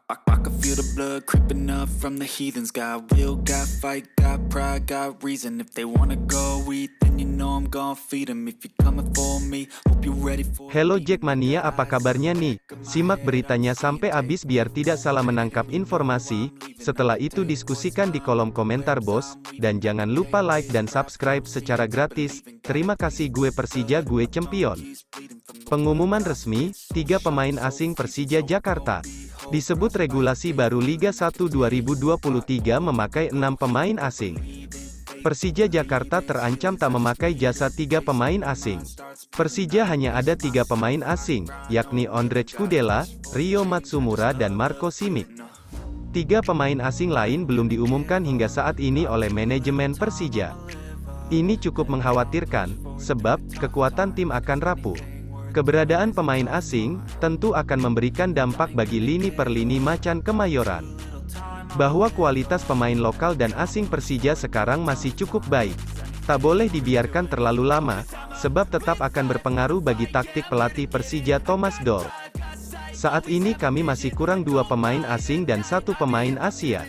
I can feel the blood creeping up from the heathens. Got will, got fight, got pride, got reason. If they wanna go eat, then you know I'm gonna feed them. If you're coming for me, hope you're ready for me. Hello Jackmania, apa kabarnya nih? Simak beritanya sampai habis biar tidak salah menangkap informasi. Setelah itu diskusikan di kolom komentar bos, dan jangan lupa like dan subscribe secara gratis. Terima kasih. Gue Persija, gue Champion. Pengumuman resmi, 3 pemain asing Persija Jakarta. Disebut regulasi baru Liga 1 2023 memakai 6 pemain asing. Persija Jakarta terancam tak memakai jasa 3 pemain asing. Persija hanya ada 3 pemain asing, yakni Ondrej Kudela, Rio Matsumura dan Marco Simic. 3 pemain asing lain belum diumumkan hingga saat ini oleh manajemen Persija. Ini cukup mengkhawatirkan, sebab kekuatan tim akan rapuh. Keberadaan pemain asing tentu akan memberikan dampak bagi lini per lini Macan Kemayoran. Bahwa kualitas pemain lokal dan asing Persija sekarang masih cukup baik. Tak boleh dibiarkan terlalu lama, sebab tetap akan berpengaruh bagi taktik pelatih Persija Thomas Doll. Saat ini kami masih kurang 2 pemain asing dan 1 pemain Asia.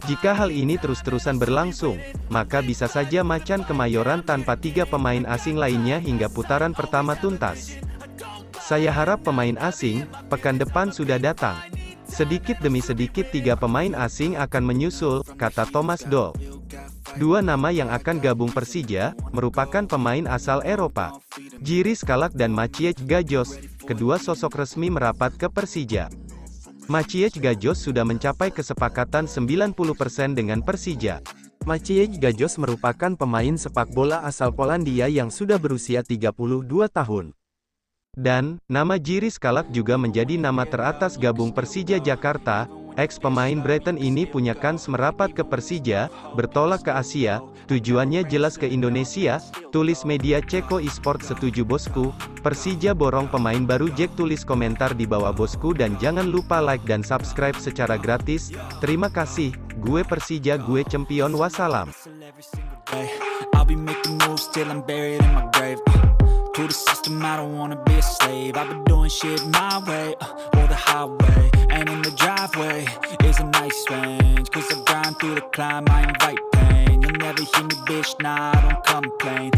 Jika hal ini terus-terusan berlangsung, maka bisa saja Macan Kemayoran tanpa 3 pemain asing lainnya hingga putaran pertama tuntas. Saya harap pemain asing, pekan depan sudah datang. Sedikit demi sedikit 3 pemain asing akan menyusul, kata Thomas Doll. 2 nama yang akan gabung Persija, merupakan pemain asal Eropa. Jiří Skalák dan Maciej Gajos, kedua sosok resmi merapat ke Persija. Maciej Gajos sudah mencapai kesepakatan 90% dengan Persija. Maciej Gajos merupakan pemain sepak bola asal Polandia yang sudah berusia 32 tahun. Dan, nama Jiří Skalák juga menjadi nama teratas gabung Persija Jakarta. Ex-pemain Brighton ini punya kans merapat ke Persija, bertolak ke Asia, tujuannya jelas ke Indonesia, tulis media Ceko Esports. Setuju bosku, Persija borong pemain baru. Jack tulis komentar di bawah bosku dan jangan lupa like dan subscribe secara gratis. Terima kasih, gue Persija, gue Champion, wassalam. I'll be making moves till I'm buried in my grave. To the system, I don't wanna be a slave. I've been doing shit my way, or the highway. And in the driveway is a nice range. Cause I grind through the climb, I invite pain. You'll never hear me, bitch, nah, I don't complain.